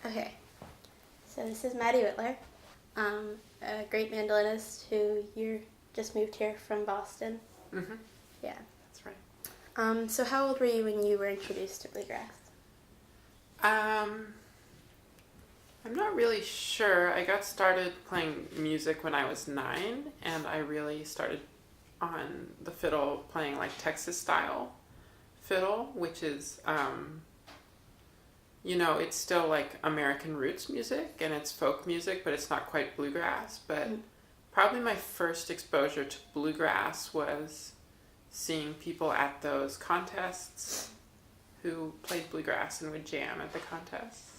Okay, so this is Maddie Witler, a great mandolinist who you just moved here from Boston. Mm-hmm. Yeah. That's right. So how old were you when you were introduced to bluegrass? I'm not really sure. I got started playing music when I was 9, and I really started on the fiddle playing like Texas style fiddle, which is, it's still like American roots music and it's folk music, but it's not quite bluegrass. But probably my first exposure to bluegrass was seeing people at those contests who played bluegrass and would jam at the contests.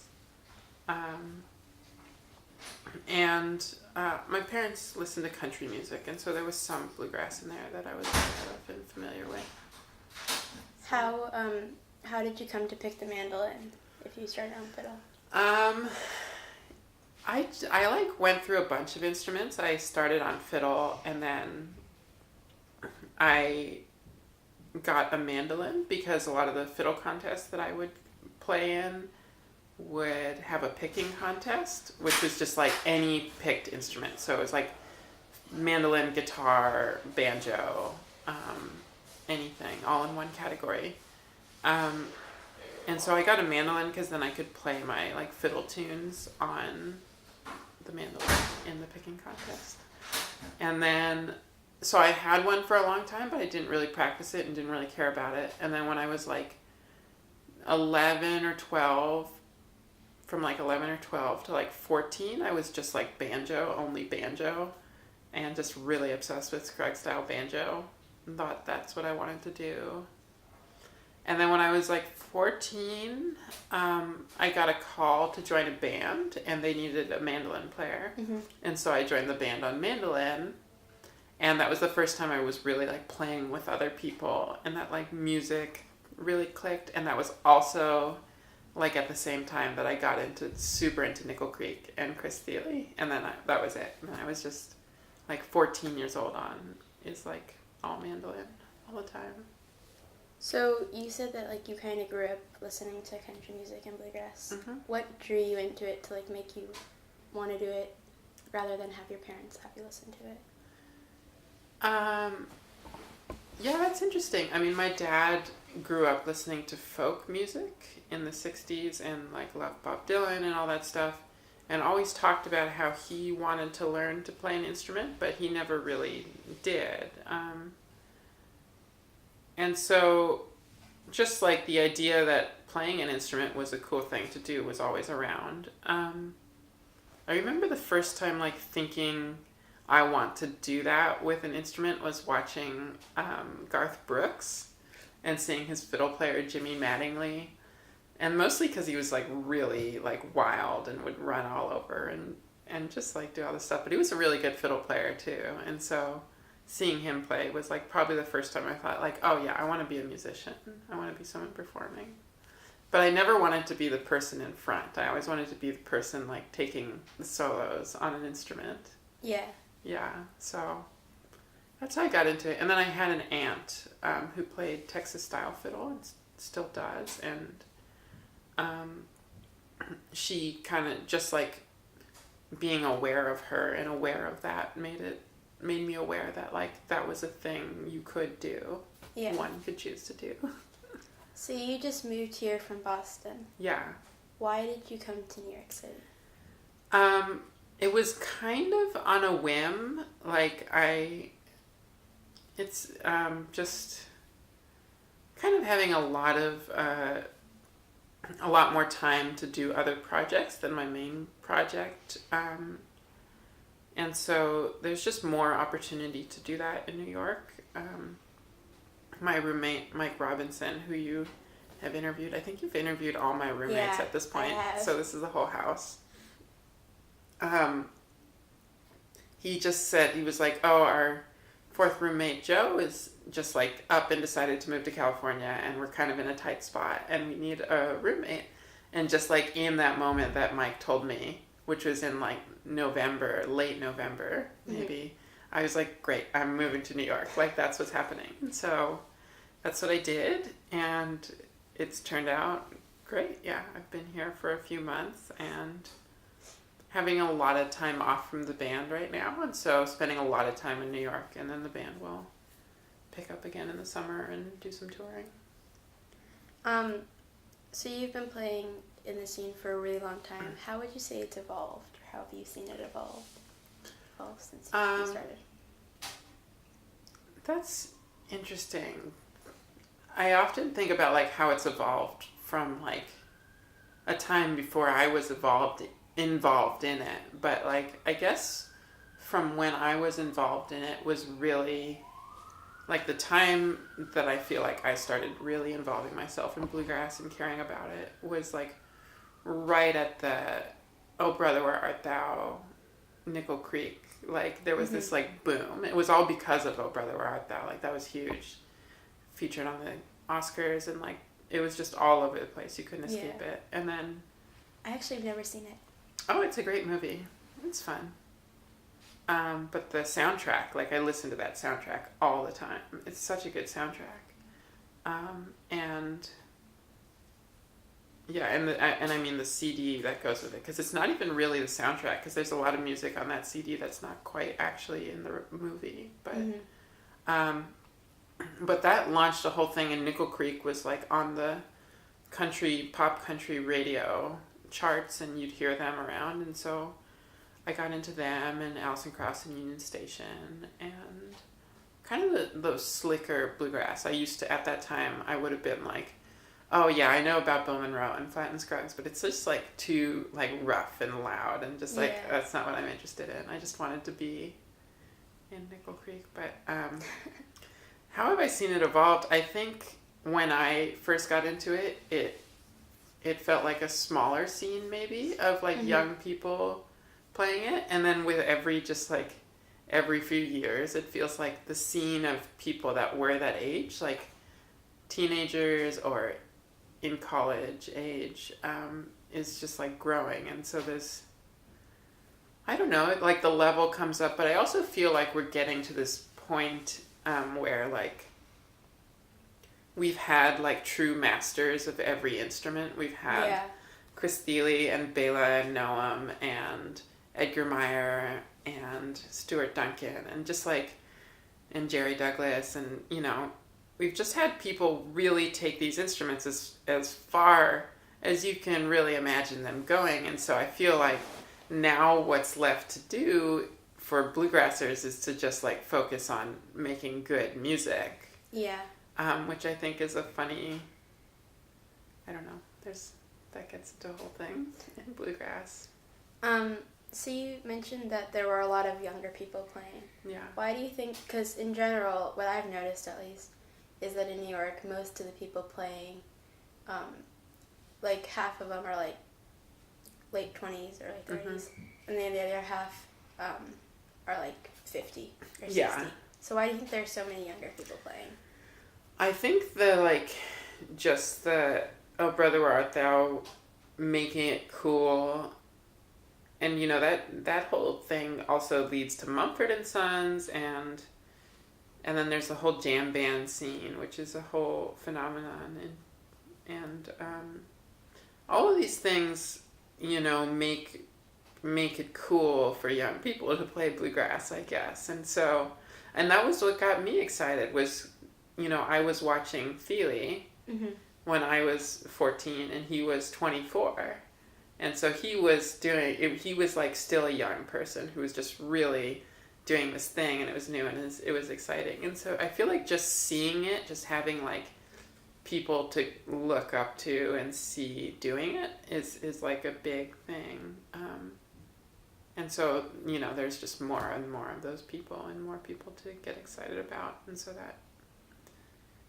My parents listened to country music, and so there was some bluegrass in there that I was aware of and familiar with. How did you come to pick the mandolin if you started on fiddle? I went through a bunch of instruments. I started on fiddle, and then I got a mandolin because a lot of the fiddle contests that I would play in would have a picking contest, which was just like any picked instrument. So it was like mandolin, guitar, banjo, anything, all in one category. And so I got a mandolin because then I could play my like fiddle tunes on the mandolin in the picking contest. And then, so I had one for a long time, but I didn't really practice it and didn't really care about it. And then when I was like 11 or 12, from like 11 or 12 to like 14, I was just like only banjo, and just really obsessed with Scruggs style banjo, and thought that's what I wanted to do. And then when I was like 14, I got a call to join a band, and they needed a mandolin player. Mm-hmm. And so I joined the band on mandolin, and that was the first time I was really like playing with other people, and that like music really clicked. And that was also like at the same time that I got super into Nickel Creek and Chris Thiele, and then that was it. And I was just like 14 years old on is like all mandolin all the time. So you said that like you kind of grew up listening to country music and bluegrass. Mm-hmm. What drew you into it to like make you want to do it rather than have your parents have you listen to it? Yeah, that's interesting. I mean, my dad grew up listening to folk music in the 60s and like loved Bob Dylan and all that stuff, and always talked about how he wanted to learn to play an instrument, but he never really did. And so just like the idea that playing an instrument was a cool thing to do was always around. I remember the first time like thinking I want to do that with an instrument was watching Garth Brooks and seeing his fiddle player Jimmy Mattingly, and mostly because he was like really like wild and would run all over and just like do all this stuff, but he was a really good fiddle player too. And so seeing him play was like probably the first time I thought like, oh yeah, I want to be a musician. I want to be someone performing. But I never wanted to be the person in front. I always wanted to be the person like taking the solos on an instrument. Yeah. Yeah, so that's how I got into it. And then I had an aunt who played Texas style fiddle and still does. And she kind of just like being aware of her and aware of that made me aware that like that was a thing you could do. Yeah. One could choose to do. So you just moved here from Boston. Yeah. Why did you come to New York City? It was kind of on a whim. Like it's just kind of having a lot more time to do other projects than my main project. And so there's just more opportunity to do that in New York. My roommate, Mike Robinson, who you have interviewed, I think you've interviewed all my roommates at this point. So this is a whole house. He just said, he was like, oh, our fourth roommate, Joe, is just like up and decided to move to California, and we're kind of in a tight spot and we need a roommate. And just like in that moment that Mike told me, which was in like late November, maybe, I was like, great, I'm moving to New York. Like that's what's happening. And so that's what I did. And it's turned out Great. Yeah, I've been here for a few months and having a lot of time off from the band right now, and so spending a lot of time in New York, and then the band will pick up again in the summer and do some touring. So you've been playing in the scene for a really long time. How would you say it's evolved, or how have you seen it evolve since you started? That's interesting. I often think about like how it's evolved from like a time before I was involved in it, but like I guess from when I was involved in it was really like the time that I feel like I started really involving myself in bluegrass and caring about it was like right at the Oh Brother Where Art Thou, Nickel Creek. Like there was this like boom. It was all because of Oh Brother Where Art Thou. Like that was huge. Featured on the Oscars, and like it was just all over the place. You couldn't escape it. And then I actually have never seen it. Oh, it's a great movie. It's fun. But the soundtrack, like I listen to that soundtrack all the time. It's such a good soundtrack. And yeah, and I mean the CD that goes with it, because it's not even really the soundtrack, because there's a lot of music on that CD that's not quite actually in the movie. But but that launched a whole thing, and Nickel Creek was like on the pop country radio charts, and you'd hear them around, and so I got into them and Alison Krauss and Union Station and kind of those slicker bluegrass. I used to, at that time, I would have been like, oh yeah, I know about Bill Monroe and Flatt and Scruggs, but it's just like too like rough and loud, and just like that's not what I'm interested in. I just wanted to be in Nickel Creek. But how have I seen it evolved? I think when I first got into it, it felt like a smaller scene maybe of like young people playing it, and then with every few years it feels like the scene of people that were that age, like teenagers or in college age, is just like growing. And so there's, I don't know, like the level comes up, but I also feel like we're getting to this point where like we've had like true masters of every instrument. We've had Chris Thile and Bela and Noam and Edgar Meyer and Stuart Duncan and just like, and Jerry Douglas, and you know, we've just had people really take these instruments as far as you can really imagine them going. And so I feel like now what's left to do for bluegrassers is to just like focus on making good music. Yeah. Which I think is a funny, I don't know, that gets into a whole thing in bluegrass. So you mentioned that there were a lot of younger people playing. Yeah. Why do you think, because in general, what I've noticed at least, is that in New York, most of the people playing, like half of them are like late 20s or like 30s, and then the other half are like 50 or 60. Yeah. So why do you think there's so many younger people playing? I think just the Oh Brother Where Art Thou, making it cool. And you know, that whole thing also leads to Mumford and Sons, and then there's the whole jam band scene, which is a whole phenomenon, and all of these things, you know, make it cool for young people to play bluegrass, I guess. And that was what got me excited, was, you know, I was watching Thile when I was 14 and he was 24. And so he was like still a young person who was just really doing this thing, and it was new and it was exciting. And so I feel like just seeing it, just having like people to look up to and see doing it is like a big thing. And so, you know, there's just more and more of those people and more people to get excited about. And so that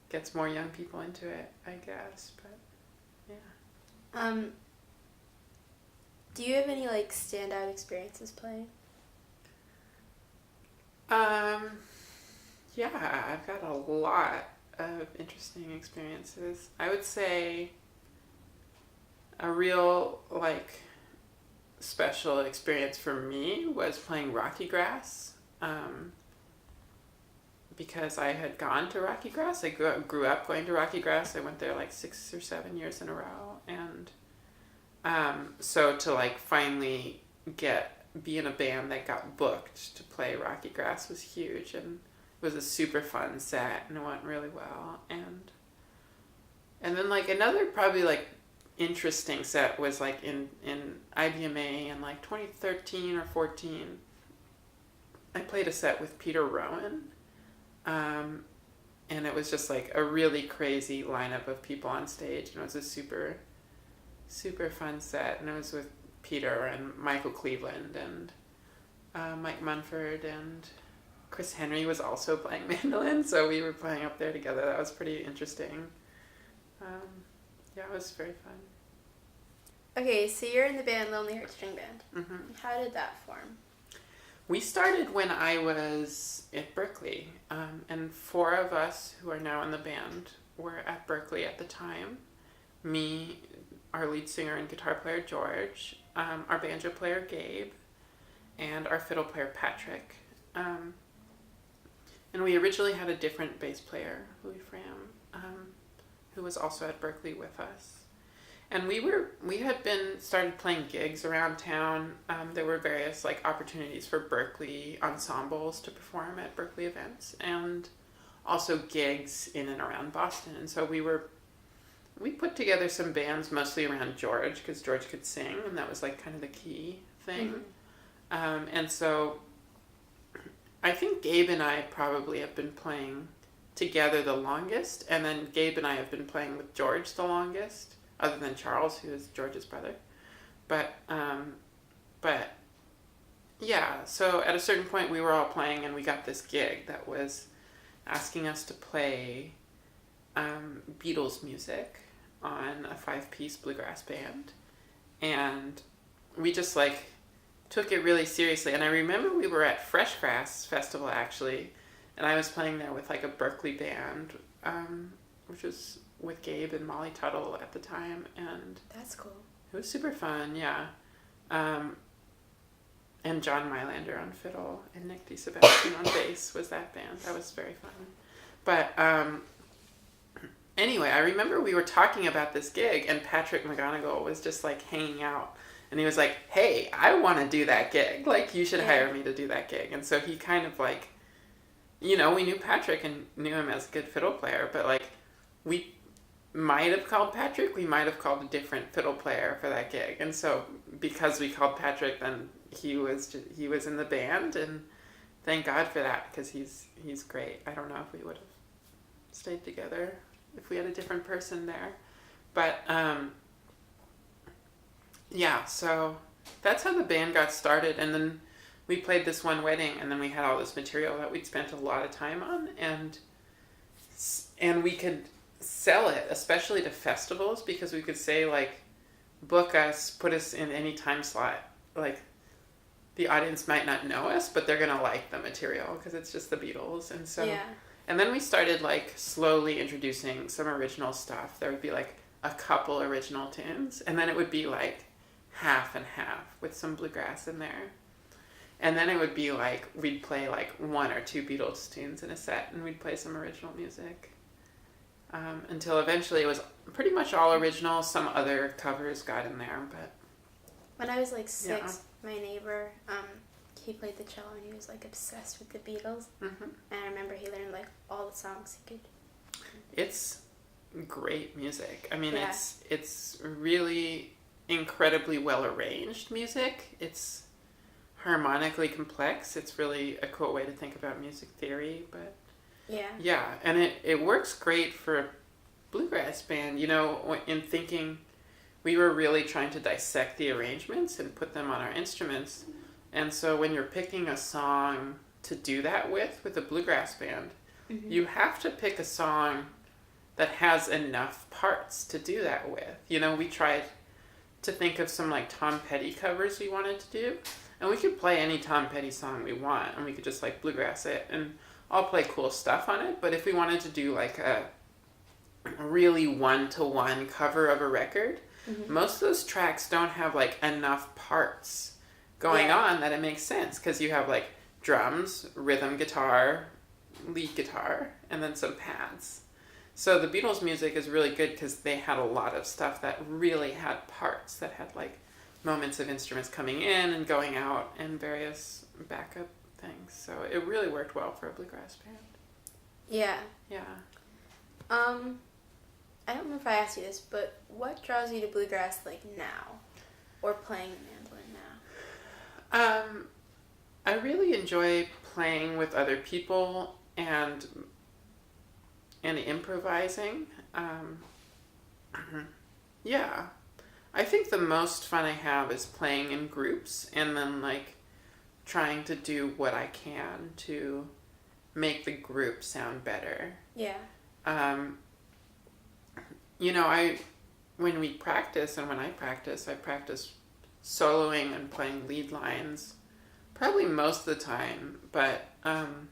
gets more young people into it, I guess. But yeah. Do you have any like standout experiences playing? Yeah, I've got a lot of interesting experiences. I would say a real like special experience for me was playing Rocky Grass. because I had gone to Rocky Grass. I grew up going to Rocky Grass. I went there like 6 or 7 years in a row. And so to like finally be in a band that got booked to play Rocky Grass was huge. And it was a super fun set and it went really well. And then like another probably like interesting set was like in IBMA in like 2013 or 14. I played a set with Peter Rowan, and it was just like a really crazy lineup of people on stage, and it was a super, super fun set, and it was with Peter and Michael Cleveland and Mike Munford, and Chris Henry was also playing mandolin, so we were playing up there together. That was pretty interesting. Yeah, it was very fun. Okay, so you're in the band Lonely Heartstring Band. Mm-hmm. How did that form? We started when I was at Berklee, and 4 of us who are now in the band were at Berklee at the time. Me, our lead singer and guitar player George, our banjo player Gabe, and our fiddle player Patrick. And we originally had a different bass player, Louis Fram, who was also at Berklee with us. And we had started playing gigs around town. There were various like opportunities for Berklee ensembles to perform at Berklee events, and also gigs in and around Boston. And so we put together some bands mostly around George, because George could sing, and that was like kind of the key thing. Mm-hmm. And so I think Gabe and I probably have been playing together the longest, and then Gabe and I have been playing with George the longest, other than Charles, who is George's brother. But yeah, so at a certain point we were all playing, and we got this gig that was asking us to play Beatles music on a 5-piece bluegrass band. And we just like took it really seriously. And I remember we were at Fresh Grass Festival actually, and I was playing there with like a Berklee band, which was with Gabe and Molly Tuttle at the time, and that's cool. It was super fun, yeah. And John Mylander on fiddle and Nick DeSebastian on bass was that band. That was very fun. But anyway, I remember we were talking about this gig, and Patrick McGonigal was just like hanging out, and he was like, "Hey, I want to do that gig. Like, you should hire me to do that gig." And so he kind of like, we knew Patrick and knew him as a good fiddle player, but like we might have called Patrick, we might have called a different fiddle player for that gig. And so because we called Patrick, then he was in the band, and thank God for that, because he's great. I don't know if we would have stayed together if we had a different person there. But yeah, so that's how the band got started. And then we played this one wedding, and then we had all this material that we'd spent a lot of time on, and we could sell it, especially to festivals, because we could say like, book us, put us in any time slot. Like, the audience might not know us, but they're gonna like the material because it's just the Beatles. And so and then we started like slowly introducing some original stuff. There would be like a couple original tunes, and then it would be like half and half with some bluegrass in there. And then it would be like we'd play like 1 or 2 Beatles tunes in a set, and we'd play some original music. Until eventually it was pretty much all original. Some other covers got in there, but when I was like 6, my neighbor, he played the cello, and he was like obsessed with the Beatles. Mm-hmm. And I remember he learned like all the songs he could. It's great music. I mean, it's really incredibly well arranged music. It's harmonically complex. It's really a cool way to think about music theory, but yeah, and it works great for a bluegrass band. In thinking, we were really trying to dissect the arrangements and put them on our instruments. And so when you're picking a song to do that with a bluegrass band, mm-hmm. you have to pick a song that has enough parts to do that with. We tried to think of some like Tom Petty covers we wanted to do, and we could play any Tom Petty song we want, and we could just like bluegrass it, and I'll play cool stuff on it. But if we wanted to do like a really one-to-one cover of a record, mm-hmm. most of those tracks don't have like enough parts going on that it makes sense, because you have like drums, rhythm guitar, lead guitar and then some pads. So the Beatles music is really good because they had a lot of stuff that really had parts that had like moments of instruments coming in and going out and various backup things. So it really worked well for a bluegrass band. Yeah. Yeah. I don't know if I asked you this, but what draws you to bluegrass like now, or playing the mandolin now? I really enjoy playing with other people and improvising. Yeah. I think the most fun I have is playing in groups and then like trying to do what I can to make the group sound better. Yeah. When we practice and when I practice soloing and playing lead lines probably most of the time, but I'm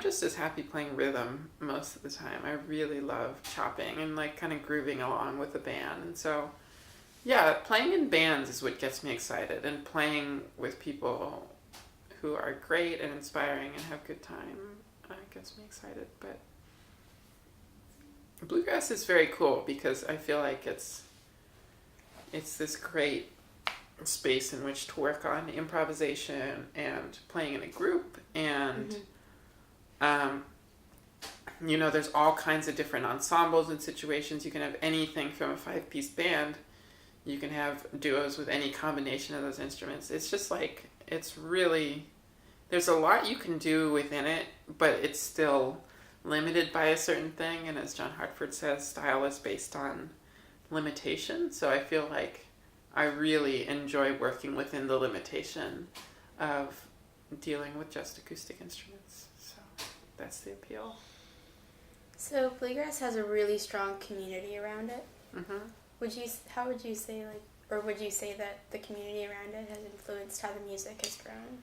just as happy playing rhythm most of the time. I really love chopping and like kind of grooving along with the band. And so, yeah, playing in bands is what gets me excited, and playing with people who are great and inspiring and have good time gets me excited. But bluegrass is very cool because I feel like it's this great space in which to work on improvisation and playing in a group, and there's all kinds of different ensembles and situations. You can have anything from a 5-piece band. You can have duos with any combination of those instruments. It's just like, it's really, there's a lot you can do within it, but it's still limited by a certain thing. And as John Hartford says, style is based on limitation. So I feel like I really enjoy working within the limitation of dealing with just acoustic instruments. So that's the appeal. So bluegrass has a really strong community around it. Mm-hmm. How would you say would you say that the community around it has influenced how the music has grown?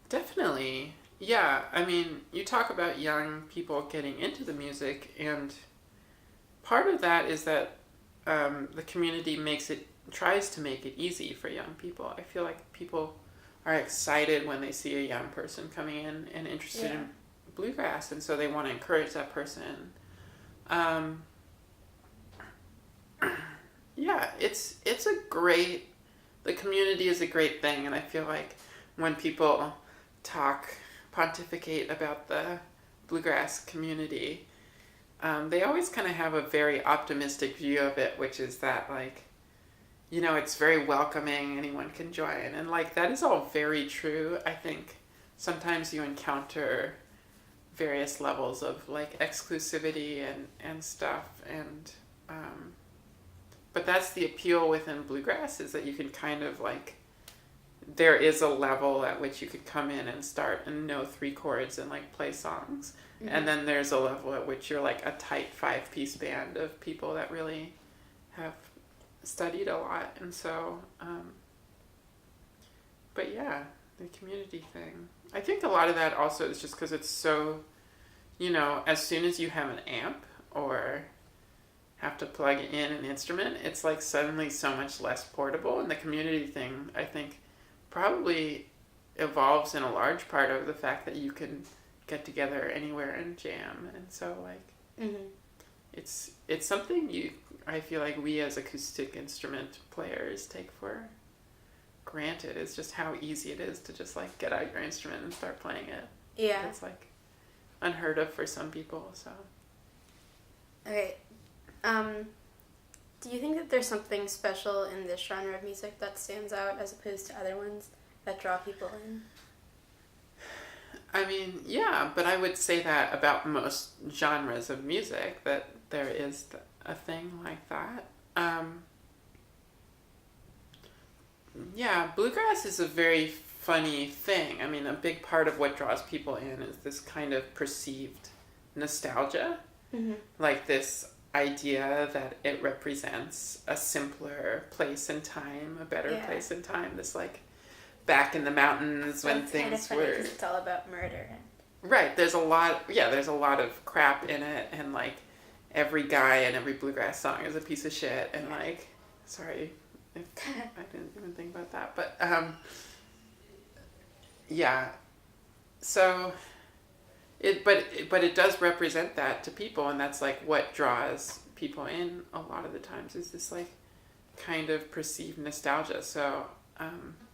Definitely. Yeah. I mean, you talk about young people getting into the music, and part of that is that the community tries to make it easy for young people. I feel like people are excited when they see a young person coming in and interested in bluegrass, and so they want to encourage that person. The community is a great thing, and I feel like when people pontificate about the bluegrass community, they always kind of have a very optimistic view of it, which is that it's very welcoming, anyone can join, and that is all very true. I think sometimes you encounter various levels of exclusivity and stuff, and but that's the appeal within bluegrass, is that you can kind of there is a level at which you could come in and start and know 3 chords and play songs. Mm-hmm. And then there's a level at which you're a tight 5-piece band of people that really have studied a lot. And so but yeah, the community thing, I think a lot of that also is just because it's so, as soon as you have an amp or have to plug in an instrument, it's suddenly so much less portable. And the community thing, I think, probably evolves in a large part of the fact that you can get together anywhere and jam. And so it's something I feel like we as acoustic instrument players take for granted. It's just how easy it is to just get out your instrument and start playing it. Yeah. It's unheard of for some people. So okay. Do you think that there's something special in this genre of music that stands out as opposed to other ones that draw people in? I mean, yeah, but I would say that about most genres of music, that there is a thing like that. Yeah, bluegrass is a very funny thing. I mean, a big part of what draws people in is this kind of perceived nostalgia. Mm-hmm. This idea that it represents a simpler place and time, a better place and time. This back in the mountains when things were. It's all about murder. Right. There's a lot of crap in it, and every guy in every bluegrass song is a piece of shit, and sorry if I didn't even think about that, but yeah, so but it does represent that to people, and that's like what draws people in a lot of the times is this like kind of perceived nostalgia. So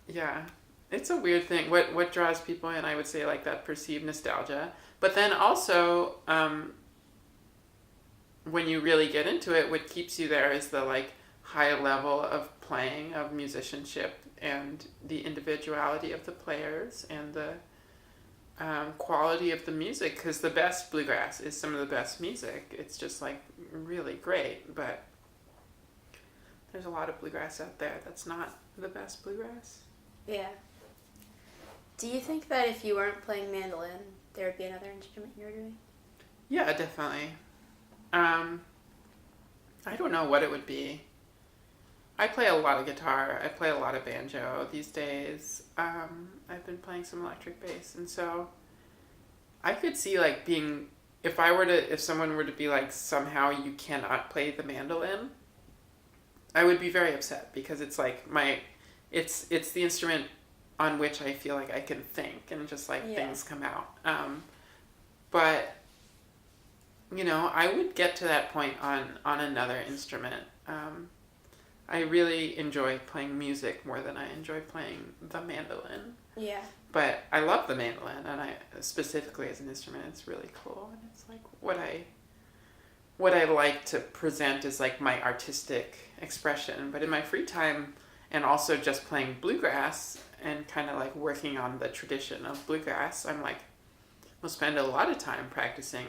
yeah, it's a weird thing. What draws people in, I would say, like that perceived nostalgia. But then also, when you really get into it, what keeps you there is the like high level of playing, of musicianship, and the individuality of the players, and the quality of the music. Because the best bluegrass is some of the best music. It's just like really great, but there's a lot of bluegrass out there that's not the best bluegrass. Yeah. Do you think that if you weren't playing mandolin, there would be another instrument you were doing? Yeah, definitely. I don't know what it would be. I play a lot of guitar. I play a lot of banjo these days. I've been playing some electric bass, and so I could see like being, if someone were to be like, somehow you cannot play the mandolin, I would be very upset, because it's like it's the instrument on which I feel like I can think, and just like things come out. But I would get to that point on another instrument. I really enjoy playing music more than I enjoy playing the mandolin. Yeah. But I love the mandolin, and I specifically as an instrument, it's really cool, and it's like what I like to present is like my artistic expression. But in my free time, and also just playing bluegrass and kind of like working on the tradition of bluegrass, I'm like, we'll spend a lot of time practicing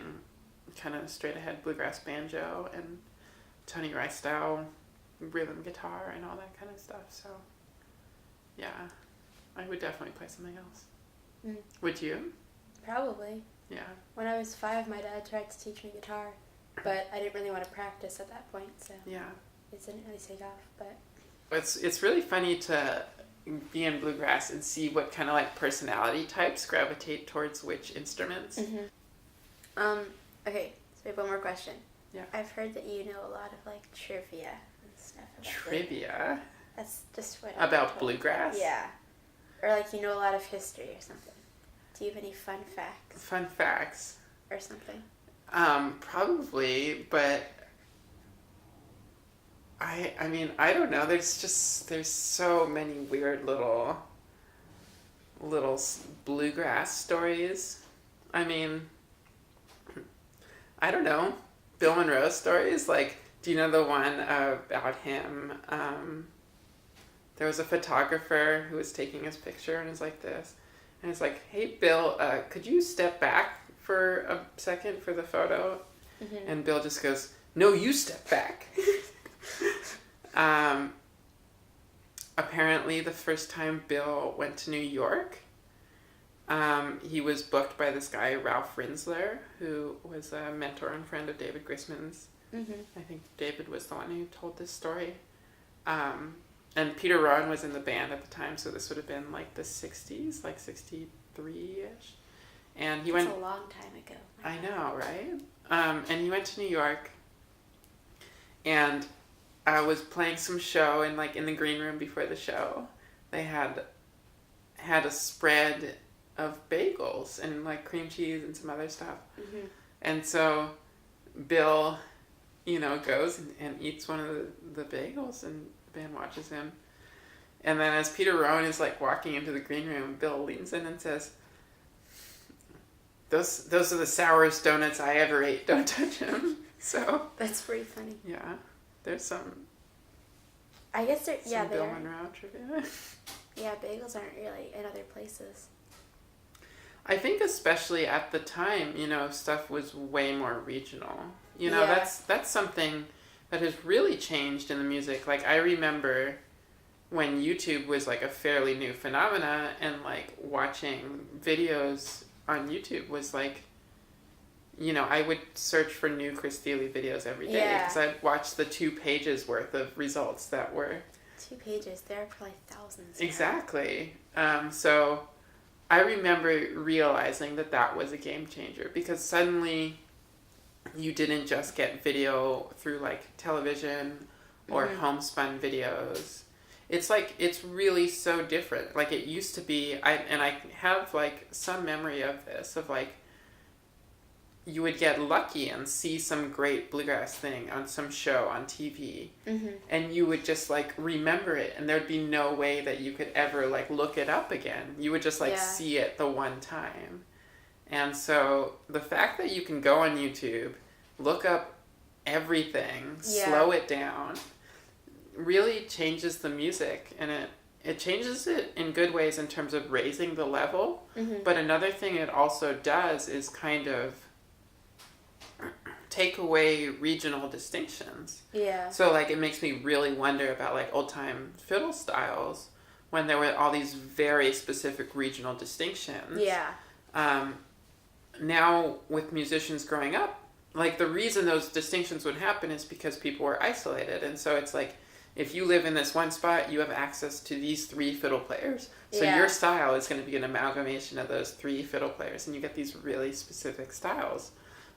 kind of straight ahead bluegrass banjo and Tony Rice style rhythm guitar and all that kind of stuff. So yeah, I would definitely play something else. Would you? Probably. Yeah. When I was 5, my dad tried to teach me guitar, but I didn't really want to practice at that point, so yeah, it didn't really take off. But it's really funny to be in bluegrass and see what kind of like personality types gravitate towards which instruments. Okay, so we have one more question. Yeah. I've heard that you know a lot of like trivia and stuff about Trivia? That's just what about bluegrass? Yeah. Or like you know a lot of history or something. Do you have any fun facts? Fun facts. Or something? Probably, but I mean, I don't know. There's so many weird little bluegrass stories. I mean, I don't know. Bill Monroe stories. Like, do you know the one about him? There was a photographer who was taking his picture and is like this. And it's like, hey, Bill, could you step back for a second for the photo? Mm-hmm. And Bill just goes, no, you step back. Apparently, the first time Bill went to New York, he was booked by this guy, Ralph Rinsler, who was a mentor and friend of David Grisman's. Mm-hmm. I think David was the one who told this story. And Peter Rowan was in the band at the time, so this would have been like the 60s, like 63-ish. And he went... That's a long time ago. I know, right? And he went to New York and was playing some show, and like in the green room before the show, they had a spread of bagels and like cream cheese and some other stuff. Mm-hmm. And so Bill, goes and eats one of the bagels, and the band watches him. And then as Peter Rowan is like walking into the green room, Bill leans in and says, those are the sourest donuts I ever ate. Don't touch them. So that's pretty funny. Yeah, there's some. I guess there. Yeah, Bill Monroe trivia. Yeah, bagels aren't really in other places. I think especially at the time, stuff was way more regional. That's something that has really changed in the music. Like, I remember when YouTube was like a fairly new phenomena, and like watching videos on YouTube was like, I would search for new Chris Thile videos every day because I'd watch the 2 pages worth of results that were... 2 pages, there are probably thousands. Exactly. So I remember realizing that was a game changer, because suddenly you didn't just get video through like television or homespun videos. it's like, it's really so different. Like, it used to be, I have, like, some memory of this, of, like, you would get lucky and see some great bluegrass thing on some show on TV, and you would just, like, remember it, and there'd be no way that you could ever, like, look it up again. You would just, like, see it the one time. And so the fact that you can go on YouTube, look up everything, slow it down, really changes the music, and it changes it in good ways in terms of raising the level. But another thing it also does is kind of take away regional distinctions. Yeah. So, like, it makes me really wonder about, like, old time fiddle styles when there were all these very specific regional distinctions. Yeah. Now, with musicians growing up, like, the reason those distinctions would happen is because people were isolated. And so it's like, if you live in this one spot, you have access to these 3 fiddle players. So your style is going to be an amalgamation of those 3 fiddle players, and you get these really specific styles.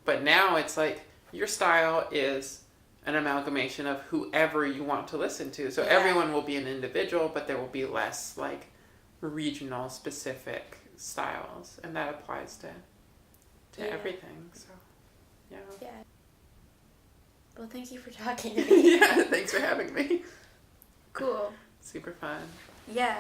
But now it's like, your style is an amalgamation of whoever you want to listen to. So everyone will be an individual, but there will be less, like, regional specific styles. And that applies to everything. So, yeah. Well, thank you for talking to me. Yeah, thanks for having me. Cool. Super fun. Yeah.